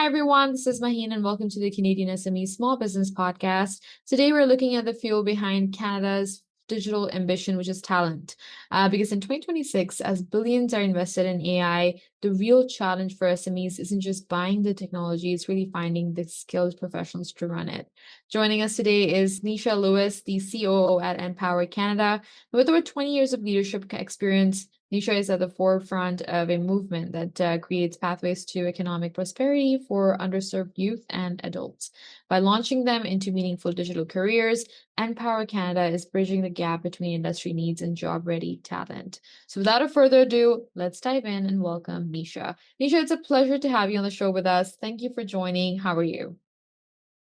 Hi, everyone. This is Maheen, and welcome to the CanadianSME Small Business Podcast. Today, we're looking at the fuel behind Canada's digital ambition, which is talent. Because in 2026, as billions are invested in AI, the real challenge for SMEs isn't just buying the technology, it's really finding the skilled professionals to run it. Joining us today is Nisha Lewis, the COO at NPower Canada. With over 20 years of leadership experience, Nisha is at the forefront of a movement that creates pathways to economic prosperity for underserved youth and adults. By launching them into meaningful digital careers, NPower Canada is bridging the gap between industry needs and job-ready talent. So without further ado, let's dive in and welcome Nisha. Nisha, it's a pleasure to have you on the show with us. Thank you for joining. How are you?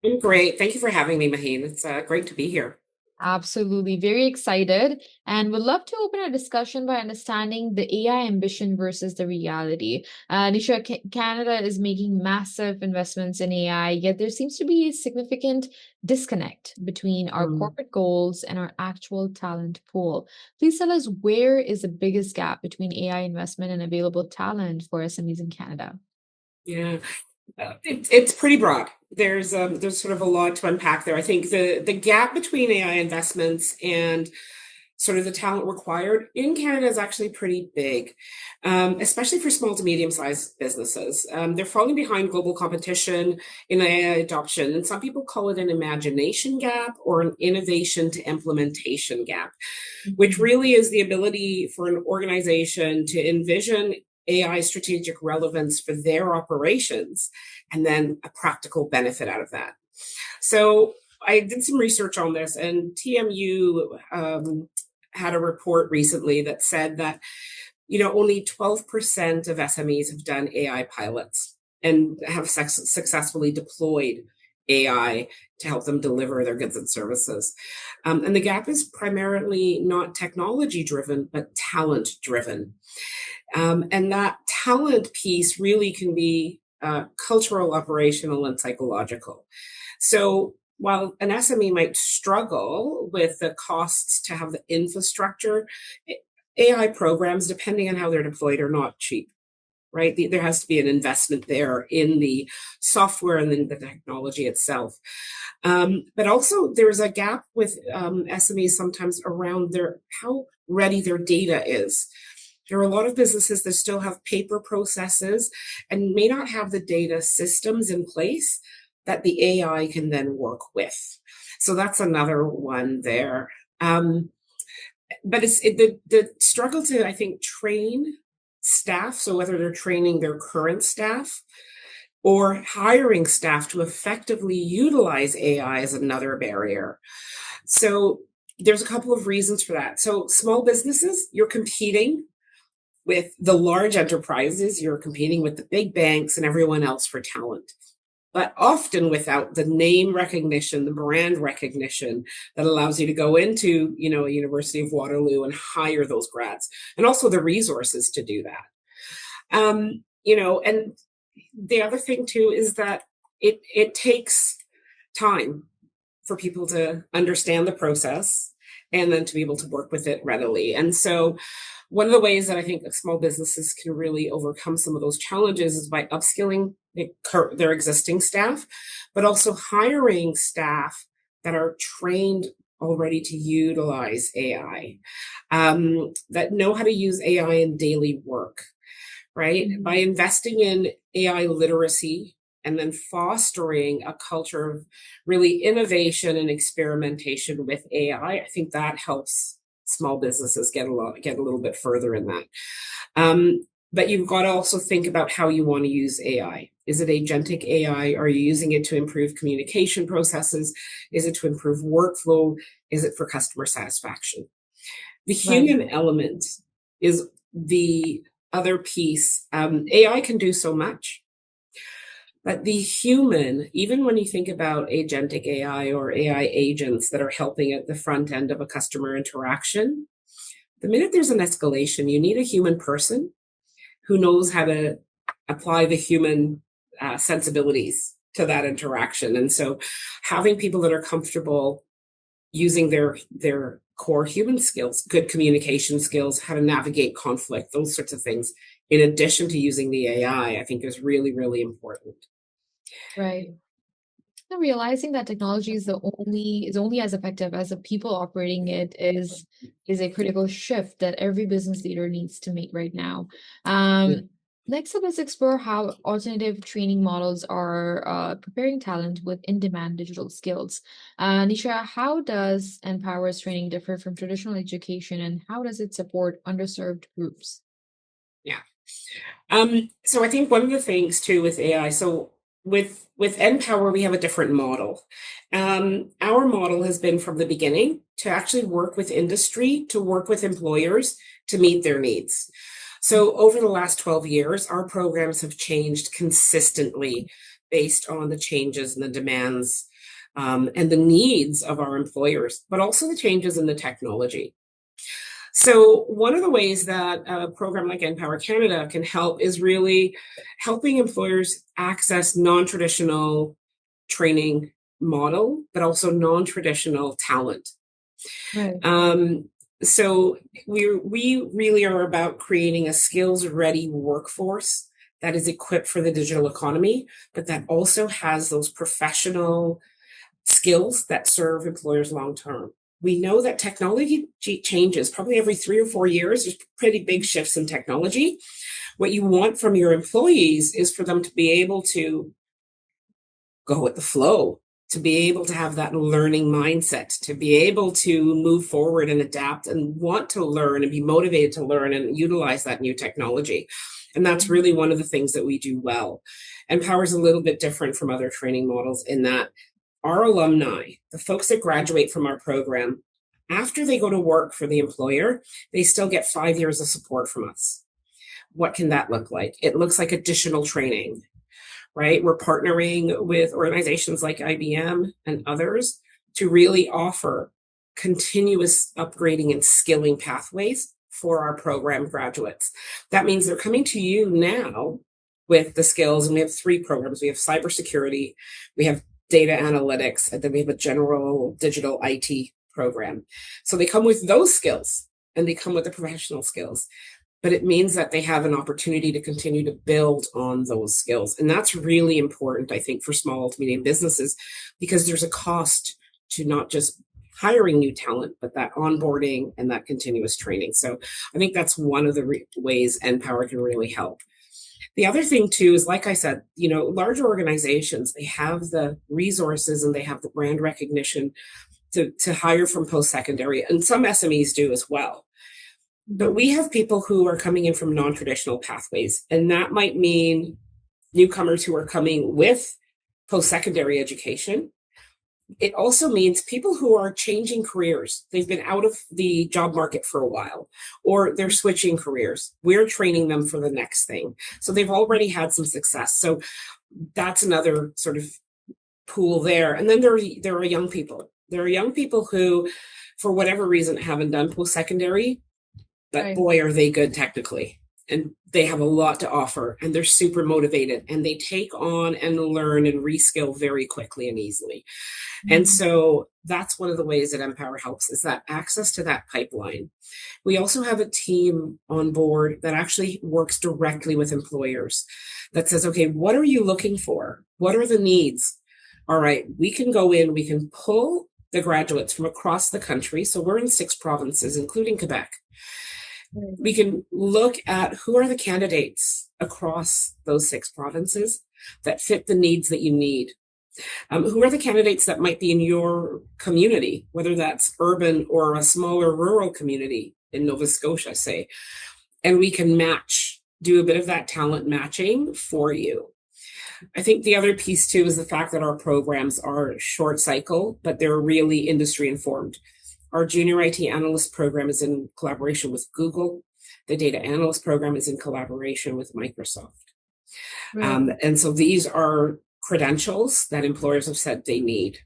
I'm great. Thank you for having me, Maheen. It's great to be here. Absolutely. Very excited. And would love to open a discussion by understanding the AI ambition versus the reality. Nisha, Canada is making massive investments in AI, yet there seems to be a significant disconnect between our Mm, corporate goals and our actual talent pool. Please tell us, where is the biggest gap between AI investment and available talent for SMEs in Canada? yeah, it's pretty broad. There's sort of a lot to unpack there. I think the gap between AI investments and sort of the talent required in Canada is actually pretty big, especially for small to medium-sized businesses. They're falling behind global competition in AI adoption, and some people call it an imagination gap or an innovation to implementation gap, which Mhm. really is the ability for an organization to envision AI strategic relevance for their operations and then a practical benefit out of that. So I did some research on this, and TMU had a report recently that said that only 12% of SMEs have done AI pilots and have successfully deployed AI to help them deliver their goods and services. And the gap is primarily not technology driven, but talent driven. And that talent piece really can be cultural, operational, and psychological. So while an SME might struggle with the costs to have the infrastructure, AI programs, depending on how they're deployed, are not cheap, right? There has to be an investment there in the software and then the technology itself. But also there's a gap with SMEs sometimes around how ready their data is. There are a lot of businesses that still have paper processes and may not have the data systems in place that the AI can then work with. So that's another one there. But the struggle to, I think, train staff. So whether they're training their current staff or hiring staff to effectively utilize AI is another barrier. So there's a couple of reasons for that. So small businesses, you're competing with the large enterprises, you're competing with the big banks and everyone else for talent, but often without the name recognition, the brand recognition that allows you to go into, a University of Waterloo and hire those grads, and also the resources to do that. And the other thing too is that it takes time for people to understand the process and then to be able to work with it readily. And so one of the ways that I think small businesses can really overcome some of those challenges is by upskilling their existing staff, but also hiring staff that are trained already to utilize AI, that know how to use AI in daily work, right? By Mhm. investing in AI literacy and then fostering a culture of really innovation and experimentation with AI, I think that helps small businesses get a little bit further in that. But you've got to also think about how you want to use AI. Is it agentic AI? Are you using it to improve communication processes? Is it to improve workflow? Is it for customer satisfaction? The Right. human element is the other piece. AI can do so much, but the human, even when you think about agentic AI or AI agents that are helping at the front end of a customer interaction, the minute there's an escalation, you need a human person who knows how to apply the human sensibilities to that interaction. And so having people that are comfortable using their core human skills, good communication skills, how to navigate conflict, those sorts of things, in addition to using the AI, I think is really, really important. Right. And realizing that technology is only as effective as the people operating it is a critical shift that every business leader needs to make right now. Next up, let's explore how alternative training models are preparing talent with in-demand digital skills. Nisha, how does NPower's training differ from traditional education, and how does it support underserved groups? Yeah. So I think one of the things too with AI, so with NPower, we have a different model. Our model has been from the beginning to actually work with industry, to work with employers to meet their needs. So over the last 12 years, our programs have changed consistently based on the changes and the demands and the needs of our employers, but also the changes in the technology. So one of the ways that a program like NPower Canada can help is really helping employers access non-traditional training model, but also non-traditional talent. Right. So we really are about creating a skills-ready workforce that is equipped for the digital economy, but that also has those professional skills that serve employers long term. We know that technology changes probably every 3 or 4 years. There's pretty big shifts in technology. What you want from your employees is for them to be able to go with the flow, to be able to have that learning mindset, to be able to move forward and adapt and want to learn and be motivated to learn and utilize that new technology. And that's really one of the things that we do well. NPower is a little bit different from other training models in that our alumni, the folks that graduate from our program, after they go to work for the employer, they still get 5 years of support from us. What can that look like? It looks like additional training, right? We're partnering with organizations like IBM and others to really offer continuous upgrading and skilling pathways for our program graduates. That means they're coming to you now with the skills, and we have 3 programs. We have cybersecurity, we have data analytics, and then we have a general digital IT program. So they come with those skills and they come with the professional skills, but it means that they have an opportunity to continue to build on those skills. And that's really important, I think, for small to medium businesses, because there's a cost to not just hiring new talent, but that onboarding and that continuous training. So I think that's one of the ways NPower can really help. The other thing too is, like I said, larger organizations, they have the resources and they have the brand recognition to hire from post-secondary, and some SMEs do as well. But we have people who are coming in from non-traditional pathways, and that might mean newcomers who are coming with post-secondary education. It also means people who are changing careers. They've been out of the job market for a while, or they're switching careers. We're training them for the next thing. So they've already had some success. So that's another sort of pool there. And then there are young people. There are young people who, for whatever reason, haven't done post-secondary, but Right. boy, are they good technically. And they have a lot to offer, and they're super motivated, and they take on and learn and reskill very quickly and easily. And so that's one of the ways that NPower helps, is that access to that pipeline. We also have a team on board that actually works directly with employers that says, okay, what are you looking for? What are the needs? All right, we can go in, we can pull the graduates from across the country. So we're in 6 provinces, including Quebec. We can look at who are the candidates across those 6 provinces that fit the needs that you need. Who are the candidates that might be in your community, whether that's urban or a smaller rural community in Nova Scotia, say, and we can do a bit of that talent matching for you. I think the other piece too is the fact that our programs are short cycle, but they're really industry informed. Our junior IT analyst program is in collaboration with Google. The data analyst program is in collaboration with Microsoft. Right. And so these are credentials that employers have said they need.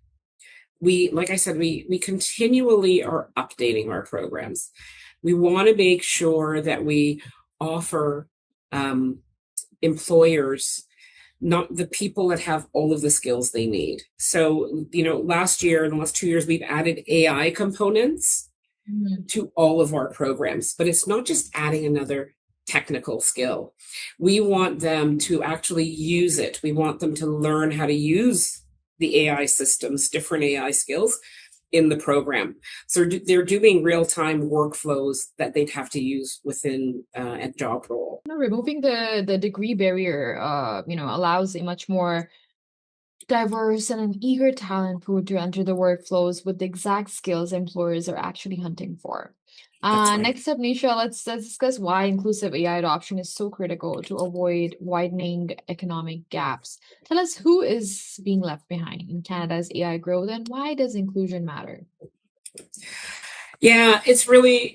Like I said, we continually are updating our programs. We want to make sure that we offer employers not the people that have all of the skills they need. So, last year, in the last 2 years, we've added AI components to all of our programs, but it's not just adding another technical skill. We want them to actually use it. We want them to learn how to use the AI systems, different AI skills in the program. So they're doing real-time workflows that they'd have to use within a job role. Removing the degree barrier, allows a much more diverse and an eager talent pool to enter the workflows with the exact skills employers are actually hunting for. That's right. Next up, Nisha, let's discuss why inclusive AI adoption is so critical to avoid widening economic gaps. Tell us who is being left behind in Canada's AI growth and why does inclusion matter? Yeah, it's really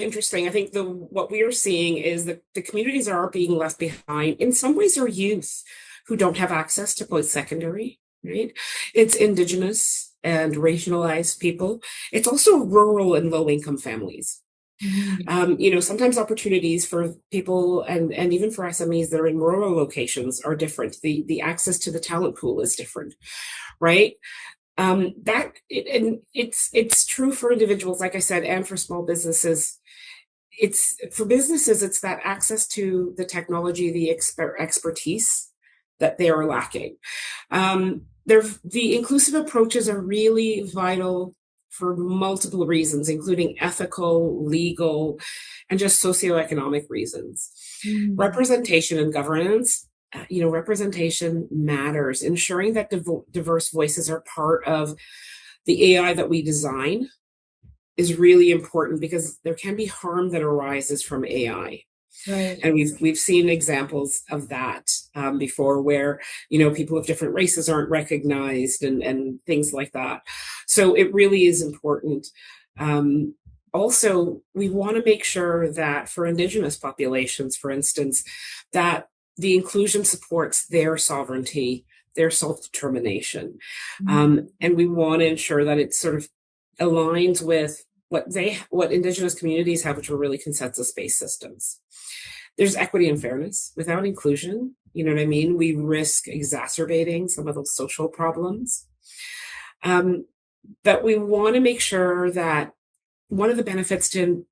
interesting. I think what we are seeing is that the communities are being left behind. In some ways, are youth who don't have access to post-secondary, right? It's Indigenous and racialized people. It's also rural and low-income families. Sometimes opportunities for people and even for SMEs that are in rural locations are different. The access to the talent pool is different, right? It's true for individuals, like I said, and for small businesses. It's for businesses, it's that access to the technology, the expertise that they are lacking. The inclusive approaches are really vital for multiple reasons, including ethical, legal, and just socioeconomic reasons. Representation and governance. Representation matters. Ensuring that diverse voices are part of the AI that we design is really important because there can be harm that arises from AI. Right. And we've seen examples of that before where, people of different races aren't recognized and things like that. So it really is important. Also, we want to make sure that for Indigenous populations, for instance, that the inclusion supports their sovereignty, their self-determination. And we want to ensure that it sort of aligns with what Indigenous communities have, which are really consensus-based systems. There's equity and fairness. Without inclusion, you know what I mean? We risk exacerbating some of those social problems. But we want to make sure that one of the benefits to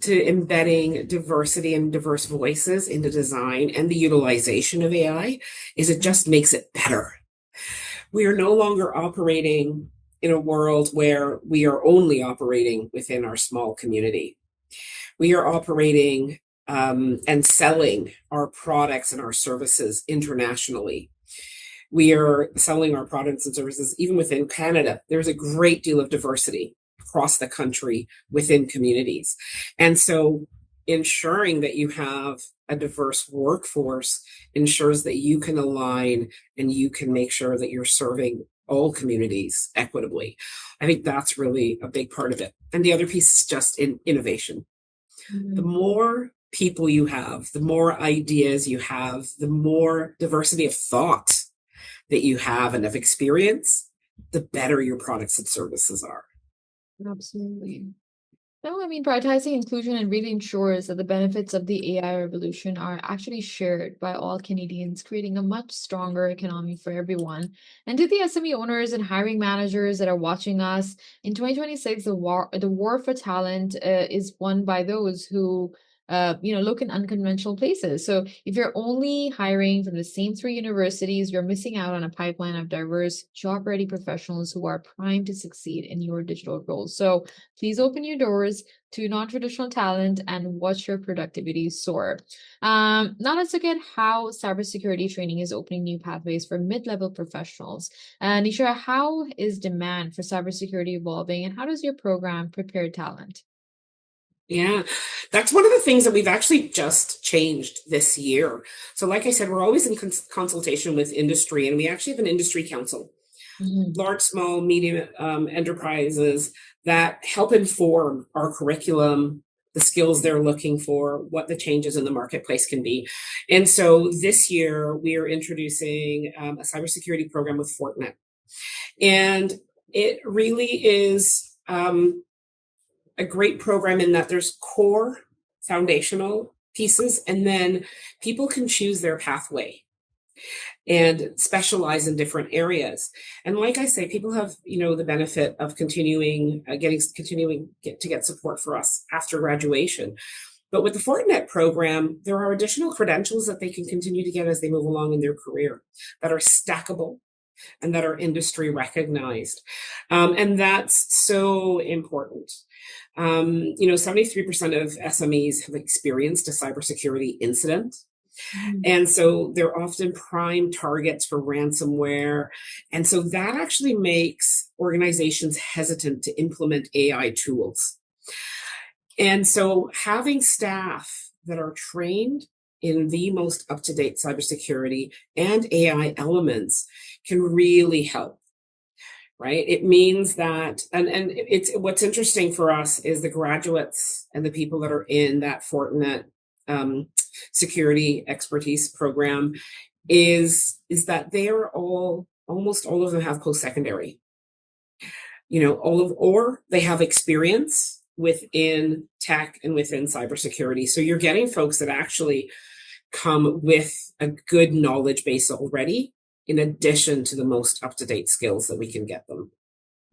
embedding diversity and diverse voices into design and the utilization of AI is it just makes it better. We are no longer operating in a world where we are only operating within our small community. We are operating and selling our products and our services internationally. We are selling our products and services even within Canada. There's a great deal of diversity across the country within communities. And so ensuring that you have a diverse workforce ensures that you can align and you can make sure that you're serving all communities equitably. I think that's really a big part of it. And the other piece is just in innovation. The more people you have, the more ideas you have, the more diversity of thought that you have and of experience, the better your products and services are. Absolutely. No, prioritizing inclusion and really ensures that the benefits of the AI revolution are actually shared by all Canadians, creating a much stronger economy for everyone. And to the SME owners and hiring managers that are watching us, in 2026, the war for talent is won by those who look in unconventional places. So if you're only hiring from the same three universities, you're missing out on a pipeline of diverse, job-ready professionals who are primed to succeed in your digital roles. So please open your doors to non-traditional talent and watch your productivity soar. Now let's look at how cybersecurity training is opening new pathways for mid-level professionals. Nisha, how is demand for cybersecurity evolving, and how does your program prepare talent? Yeah, that's one of the things that we've actually just changed this year. So like I said, we're always in consultation with industry, and we actually have an industry council, large, small, medium enterprises that help inform our curriculum, the skills they're looking for, what the changes in the marketplace can be. And so this year we are introducing a cybersecurity program with Fortinet. And it really is a great program in that there's core foundational pieces, and then people can choose their pathway and specialize in different areas. And like I say, people have, the benefit of continuing to get support for us after graduation. But with the Fortinet program, there are additional credentials that they can continue to get as they move along in their career that are stackable and that are industry recognized. And that's so important. 73% of SMEs have experienced a cybersecurity incident. And so they're often prime targets for ransomware. And so that actually makes organizations hesitant to implement AI tools. And so having staff that are trained in the most up-to-date cybersecurity and AI elements can really help, right? It means that, and it's what's interesting for us is the graduates and the people that are in that Fortinet security expertise program is that they are almost all of them have post-secondary, or they have experience within tech and within cybersecurity. So you're getting folks that actually come with a good knowledge base already, in addition to the most up-to-date skills that we can get them.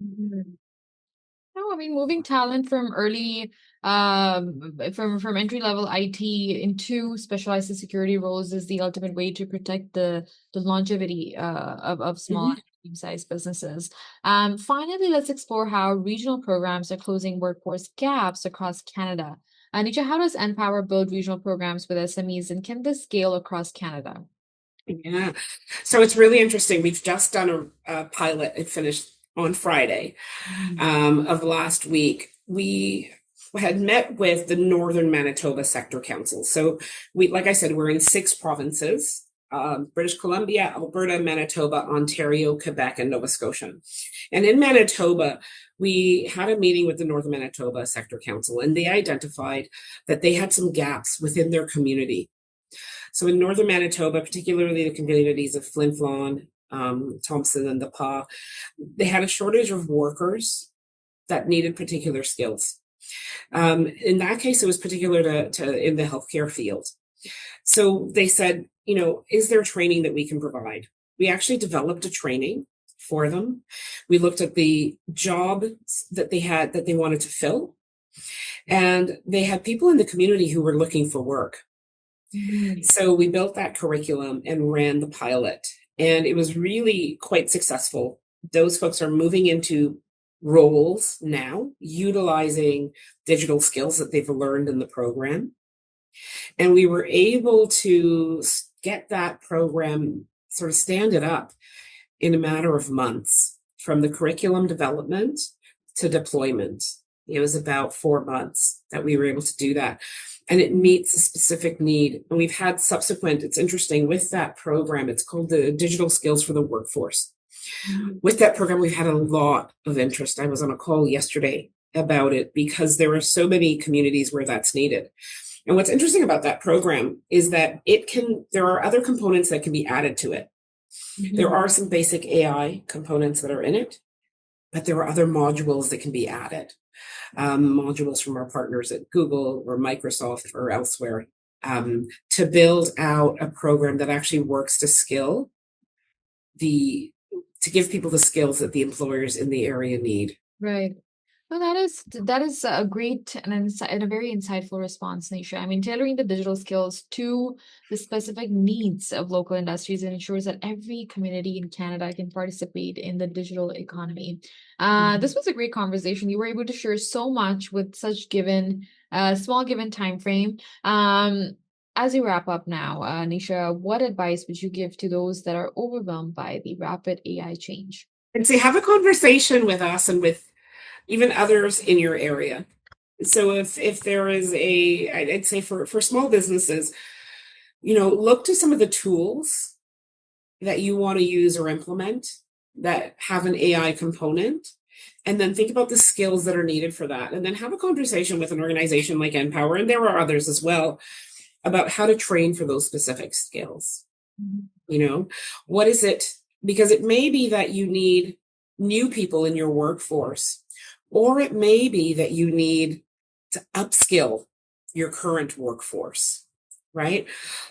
No, I mean, moving talent from early, from entry-level IT into specialized security roles is the ultimate way to protect the longevity of small and medium-sized businesses. Finally, let's explore how regional programs are closing workforce gaps across Canada. Nisha, how does NPower build regional programs with SMEs, and can this scale across Canada? Yeah, so it's really interesting. We've just done a pilot. It finished on Friday of last week. We had met with the Northern Manitoba Sector Council. So like I said, we're in 6 provinces, British Columbia, Alberta, Manitoba, Ontario, Quebec, and Nova Scotia. And in Manitoba, we had a meeting with the Northern Manitoba Sector Council, and they identified that they had some gaps within their community. So in Northern Manitoba, particularly the communities of Flin Flon, Thompson, and the Pas, they had a shortage of workers that needed particular skills. In that case, it was particular to in the healthcare field. So they said, is there training that we can provide? We actually developed a training for them. We looked at the job that they had that they wanted to fill, and they had people in the community who were looking for work. So we built that curriculum and ran the pilot, and it was really quite successful. Those folks are moving into roles now, utilizing digital skills that they've learned in the program. And we were able to get that program sort of stand it up in a matter of months, from the curriculum development to deployment. It was about 4 months that we were able to do that. And it meets a specific need. And we've had subsequent, it's interesting, with that program, it's called the Digital Skills for the Workforce. With that program, we've had a lot of interest. I was on a call yesterday about it because there are so many communities where that's needed. And what's interesting about that program is that there are other components that can be added to it. There are some basic AI components that are in it, but there are other modules that can be added. Modules from our partners at Google or Microsoft or elsewhere, to build out a program that actually works to give people the skills that the employers in the area need. Right. Well, that is a great and a very insightful response, Nisha. I mean, tailoring the digital skills to the specific needs of local industries ensures that every community in Canada can participate in the digital economy. This was a great conversation. You were able to share so much with such small given time frame. As we wrap up now, Nisha, what advice would you give to those that are overwhelmed by the rapid AI change? And say, have a conversation with us and with even others in your area. So if there is I'd say for small businesses, look to some of the tools that you want to use or implement that have an AI component, and then think about the skills that are needed for that. And then have a conversation with an organization like NPower, and there are others as well, about how to train for those specific skills. What is it? Because it may be that you need new people in your workforce, or it may be that you need to upskill your current workforce, right?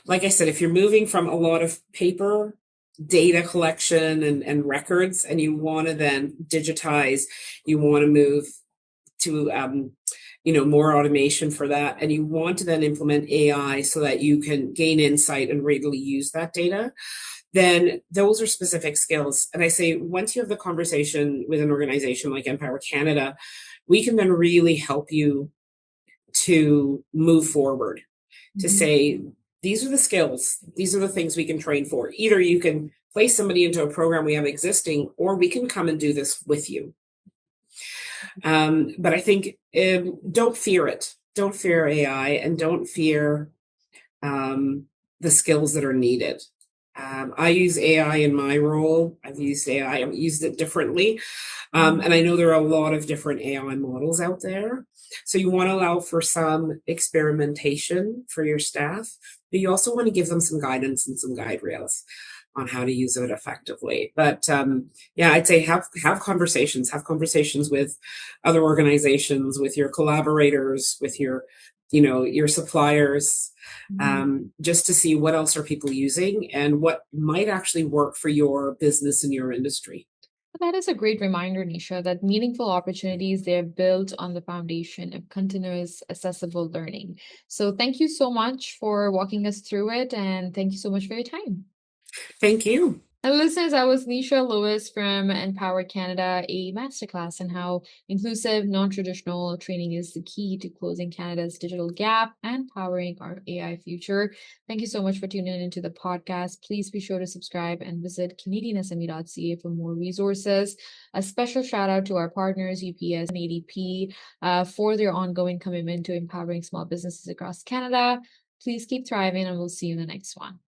Like I said, if you're moving from a lot of paper data collection and records, and you want to then digitize, you want to move to more automation for that, and you want to then implement AI so that you can gain insight and readily use that data, then those are specific skills. And I say, once you have the conversation with an organization like NPower Canada, we can then really help you to move forward, to say, these are the skills, these are the things we can train for. Either you can place somebody into a program we have existing, or we can come and do this with you. But I think don't fear it. Don't fear AI, and don't fear the skills that are needed. I use AI in my role. I've used AI. I've used it differently. And I know there are a lot of different AI models out there. So you want to allow for some experimentation for your staff, but you also want to give them some guidance and some guide rails on how to use it effectively. But I'd say have conversations with other organizations, with your collaborators, with your suppliers, just to see what else are people using and what might actually work for your business and your industry. That is a great reminder, Nisha, that meaningful opportunities, they're built on the foundation of continuous accessible learning. So thank you so much for walking us through it, and thank you so much for your time. Thank you. And listeners, that was Nisha Lewis from NPower Canada, a masterclass on how inclusive, non-traditional training is the key to closing Canada's digital gap and powering our AI future. Thank you so much for tuning into the podcast. Please be sure to subscribe and visit CanadianSME.ca for more resources. A special shout out to our partners, UPS and ADP, for their ongoing commitment to empowering small businesses across Canada. Please keep thriving, and we'll see you in the next one.